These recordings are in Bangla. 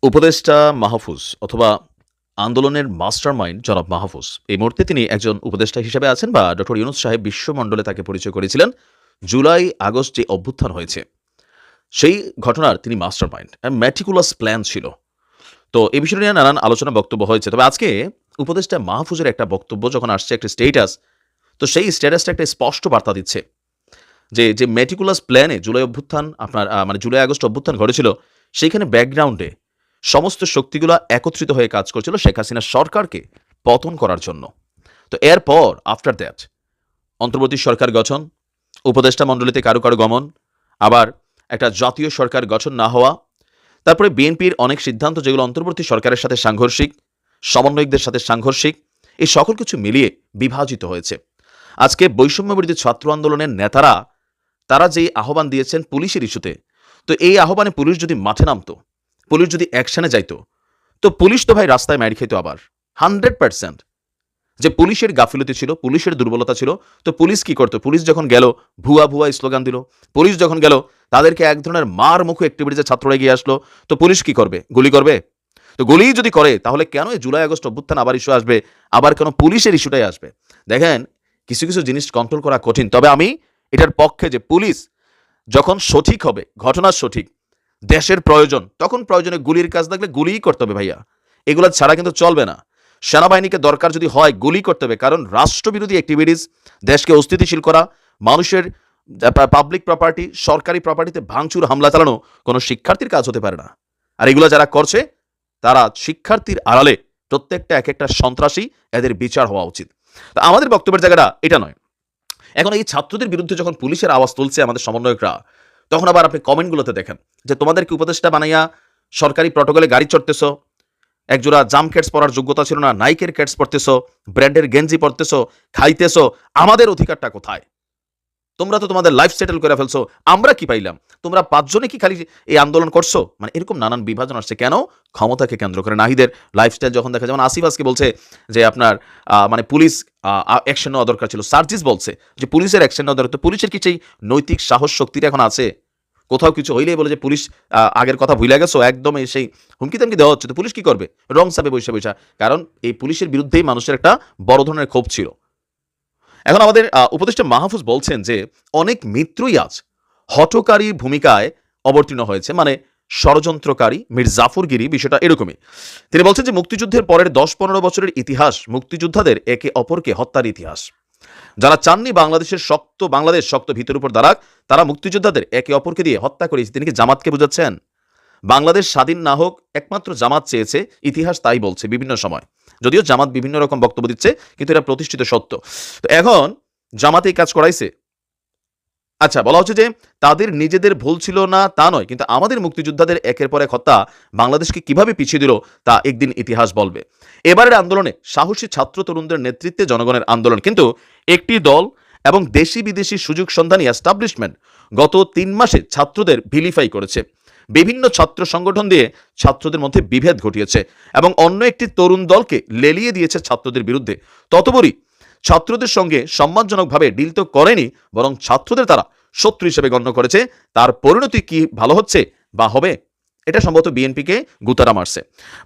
উপদেষ্টা মাহফুজ অথবা আন্দোলনের মাস্টারমাইন্ড জনাব মাহফুজ এই মুহূর্তে তিনি একজন উপদেষ্টা হিসেবে আছেন বা ডক্টর ইউনুস সাহেব বিশ্বমণ্ডলে তাকে পরিচয় করেছিলেন জুলাই আগস্ট যে অভ্যুত্থান হয়েছে সেই ঘটনার তিনি মাস্টারমাইন্ড ম্যাটিকুলাস প্ল্যান ছিল। তো এই বিষয় নিয়ে নানান আলোচনা বক্তব্য হয়েছে, তবে আজকে উপদেষ্টা মাহফুজের একটা বক্তব্য যখন আসছে, একটা স্টেটাস, তো সেই স্ট্যাটাসটা একটা স্পষ্ট বার্তা দিচ্ছে যে যে ম্যাটিকুলাস প্ল্যানে জুলাই অভ্যুত্থান আপনার মানে জুলাই আগস্ট অভ্যুত্থান ঘটেছিল, সেইখানে ব্যাকগ্রাউন্ডে সমস্ত শক্তিগুলো একত্রিত হয়ে কাজ করছিল শেখ হাসিনা সরকারকে পতন করার জন্য। তো এরপর আফটার দ্যাট অন্তর্বর্তী সরকার গঠন, উপদেষ্টা মণ্ডলীতে কারো কারো গমন, আবার একটা জাতীয় সরকার গঠন না হওয়া, তারপরে বিএনপির অনেক সিদ্ধান্ত যেগুলো অন্তর্বর্তী সরকারের সাথে সাংঘর্ষিক, সমন্বয়কদের সাথে সাংঘর্ষিক, এই সকল কিছু মিলিয়ে বিভাজিত হয়েছে। আজকে বৈষম্যবিরোধী ছাত্র আন্দোলনের নেতারা তারা যেই আহ্বান দিয়েছেন পুলিশের ইস্যুতে, তো এই আহ্বানে পুলিশ যদি মাঠে নামতো, পুলিশ যদি অ্যাকশনে যাইতো, তো পুলিশ তো ভাই রাস্তায় মাইর খেতো আবার 100%। যে পুলিশের গাফিলতি ছিল, পুলিশের দুর্বলতা ছিল, তো পুলিশ কি করতো? পুলিশ যখন গেল ভুয়া ভুয়া স্লোগান দিল, পুলিশ যখন গেল তাদেরকে এক ধরনের মার মুখো অ্যাক্টিভিটিতে ছাত্ররা এগিয়ে আসলো, তো পুলিশ কি করবে? গুলি করবে? তো গুলিই যদি করে তাহলে কেন এই জুলাই আগস্ট অভ্যুত্থান আবার ইস্যু আসবে, আবার কেন পুলিশের ইস্যুটাই আসবে? দেখেন, কিছু কিছু জিনিস কন্ট্রোল করা কঠিন, তবে আমি এটার পক্ষে যে পুলিশ যখন সঠিক হবে, ঘটনা সঠিক, দেশের প্রয়োজন, তখন প্রয়োজনে গুলির কাজ থাকলে গুলিই করতে হবে ভাইয়া, এগুলো ছাড়া কিন্তু চলবে না। সেনাবাহিনীকে দরকার যদি হয় গুলি করতে হবে, কারণ রাষ্ট্রবিরোধী অ্যাক্টিভিটিস, দেশকে অস্থিতিশীল করা, মানুষের পাবলিক প্রপার্টি, সরকারি প্রপার্টিতে ভাঙচুর হামলা চালানো কোনো শিক্ষার্থীর কাজ হতে পারে না। আর এগুলো যারা করছে তারা শিক্ষার্থীর আড়ালে প্রত্যেকটা এক একটা সন্ত্রাসী, এদের বিচার হওয়া উচিত। তো আমাদের বক্তব্যের জায়গাটা এটা নয়। এখন এই ছাত্রদের বিরুদ্ধে যখন পুলিশের আওয়াজ তুলছে আমাদের সমন্বয়করা, তখন আবার আপনি কমেন্টগুলোতে দেখেন যে তোমাদেরকে উপদেষ্টা বানাইয়া সরকারি প্রটোকলে গাড়ি চড়তেছো, একজোড়া জাম ক্যাটস পরার যোগ্যতা ছিল না, নাইকের ক্যাটস পরতেছো, ব্র্যান্ডের গেঞ্জি পরতেছো, খাইতেছো, আমাদের অধিকারটা কোথায়? তোমরা তো তোমাদের লাইফ সেটেল করে ফেলছো, আমরা কি পাইলাম? তোমরা পাঁচজনে কি খালি এই আন্দোলন করছো? মানে এরকম নানান বিভাজন আসছে কেন? ক্ষমতাকে কেন্দ্র করে। নাহিদের লাইফস্টাইল যখন দেখা, যেমন আসিফ আজকে বলছে যে আপনার মানে পুলিশ অ্যাকশন নেওয়া দরকার ছিল, সার্জিস বলছে যে পুলিশের অ্যাকশন নেওয়া দরকার। তো পুলিশের কি সেই নৈতিক সাহস শক্তিটা এখন আছে? কোথাও কিছু হইলেই বলে যে পুলিশ আগের কথা ভুলে গেছো, একদম সেই হুমকি তামকি দেওয়া হচ্ছে, তো পুলিশ কি করবে? রং সাপে বৈশা বৈশা। কারণ এই পুলিশের বিরুদ্ধেই মানুষের একটা বড় ধরনের ক্ষোভ ছিল। এখন আমাদের উপদেষ্টা মাহফুজ বলছেন যে অনেক মিত্রই আজ হঠকারী ভূমিকায় অবতীর্ণ হয়েছে, মানে ষড়যন্ত্রকারী, মীর জাফরগিরি, বিষয়টা এরকমই। তিনি বলছেন যে মুক্তিযুদ্ধের পরের 10-15 বছরের ইতিহাস মুক্তিযোদ্ধাদের একে অপরকে হত্যার ইতিহাস। যারা চাননি বাংলাদেশ শক্ত ভিতের উপর দাঁড়াক, তারা মুক্তিযোদ্ধাদের একে অপরকে দিয়ে হত্যা করেছে। তিনি কি জামাতকে বুঝাচ্ছেন? বাংলাদেশ স্বাধীন না হোক, একমাত্র জামাত চেয়েছে, ইতিহাস তাই বলছে বিভিন্ন সময়। যদিও জামাত বিভিন্ন রকম বক্তব্য দিচ্ছে, কিন্তু এটা প্রতিষ্ঠিত সত্য। তো এখন জামাত এই কাজ করাইছে। আচ্ছা, বলা হচ্ছে যে তাদের নিজেদের ভুল ছিল না তা নয়, কিন্তু আমাদের মুক্তিযোদ্ধাদের একের পর এক হত্যা বাংলাদেশকে কিভাবে পিছিয়ে দিল তা একদিন ইতিহাস বলবে। এবারের আন্দোলনে সাহসী ছাত্র তরুণদের নেতৃত্বে জনগণের আন্দোলন, কিন্তু একটি দল এবং দেশি বিদেশি সুযোগ সন্ধানী এস্টাবলিশমেন্ট গত 3 মাসে ছাত্রদের ভিলিফাই করেছে, বিভিন্ন ছাত্র সংগঠন দিয়ে ছাত্রদের মধ্যে বিভেদ ঘটিয়েছে এবং অন্য একটি তরুণ দলকে লেলিয়ে দিয়েছে ছাত্রদের বিরুদ্ধে। ততপরই ছাত্রদের সঙ্গে সম্মানজনকভাবে ডিল তো করেনি, বরং ছাত্রদের তারা শত্রু হিসেবে গণ্য করেছে। তার পরিণতি কি ভালো হচ্ছে বা হবে? এটা সম্ভবত বিএনপিকে গুতারা মারছে।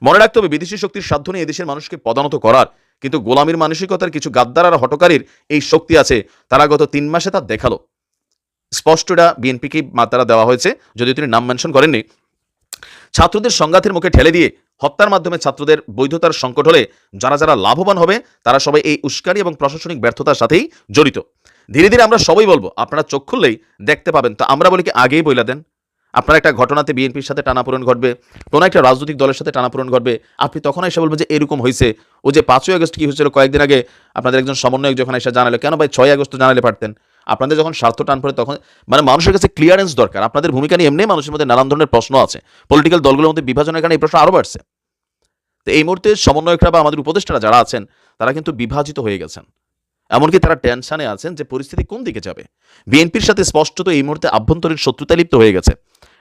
মনে রাখতে হবে, বিদেশি শক্তির সাধ্য নেই এদেশের মানুষকে পদানত করার, কিন্তু গোলামীর মানসিকতার কিছু গাদ্দার আর হটকারীর এই শক্তি আছে। তারা গত 3 মাসে তা দেখালো। স্পষ্ট এটা বিএনপিকে মাত্রা দেওয়া হয়েছে, যদিও তিনি নাম মেনশন করেননি। ছাত্রদের সংঘাতের মুখে ঠেলে দিয়ে হত্যার মাধ্যমে ছাত্রদের বৈধতার সংকট হলে যারা যারা লাভবান হবে তারা সবাই এই উস্কানি এবং প্রশাসনিক ব্যর্থতার সাথেই জড়িত। ধীরে ধীরে আমরা সবাই বলবো, আপনারা চোখ খুললেই দেখতে পাবেন। তো আমরা বলি কি আগেই বইলা দেন? আপনার একটা ঘটনাতে বিএনপির সাথে টানাপোড়েন ঘটবে, কোনো একটা রাজনৈতিক দলের সাথে টানাপোড়েন ঘটবে, আপনি তখন এসে বলবেন যে এরকম হয়েছে। ও যে 5ই আগস্ট কি হয়েছিল কয়েকদিন আগে, আপনাদের একজন সমন্বয়ক যখন এসে জানালো, কেন ভাই 6ই আগস্ট জানালে পারতেন? আপনাদের যখন স্বার্থ টান পড়ে তখন মানে মানুষের কাছে ক্লিয়ারেন্স দরকার। আপনাদের ভূমিকা নিয়ে এমনি মানুষের মধ্যে নানান ধরনের প্রশ্ন আছে, পলিটিক্যাল দলগুলোর মধ্যে বিভাজনের কারণে এই প্রশ্ন আরও বাড়ছে। তো এই মুহূর্তে সমন্বয়করা বা আমাদের উপদেষ্টারা যারা আছেন তারা কিন্তু বিভাজিত হয়ে গেছেন, এমনকি তারা টেনশনে আছেন যে পরিস্থিতি কোন দিকে যাবে। বিএনপির সাথে স্পষ্টত এই মুহূর্তে আভ্যন্তরীণ শত্রুতা লিপ্ত হয়ে গেছে।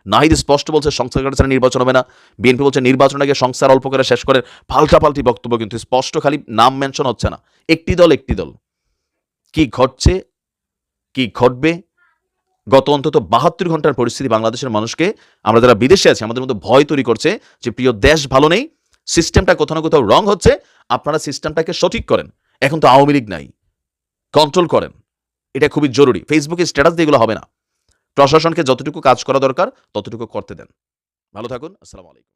নাহিদ স্পষ্ট বলছে সংস্কার ছাড়া নির্বাচন হবে না, বিএনপি বলছে নির্বাচন আগে সংস্কার অল্প করে শেষ করেন। পাল্টাপাল্টি বক্তব্য, কিন্তু স্পষ্ট খালি নাম মেনশন হচ্ছে না। একটি দল কি ঘটছে, কি ঘটবে, গত অন্তত ৭২ ঘন্টার পরিস্থিতি বাংলাদেশের মানুষকে, আমরা যারা বিদেশে আছি আমাদের মধ্যে ভয় তৈরি করছে যে প্রিয় দেশ ভালো নেই, সিস্টেমটা কোথাও না কোথাও রং হচ্ছে, আপনারা সিস্টেমটাকে সঠিক করেন। এখন তো আওয়ামী লীগ নাই, কন্ট্রোল করেন। এটা খুবই জরুরি। ফেসবুকে স্ট্যাটাস দিয়ে এগুলো হবে না। প্রশাসনকে যতটুকু কাজ করা দরকার ততটুকু করতে দেন। ভালো থাকুন। আসসালামু আলাইকুম।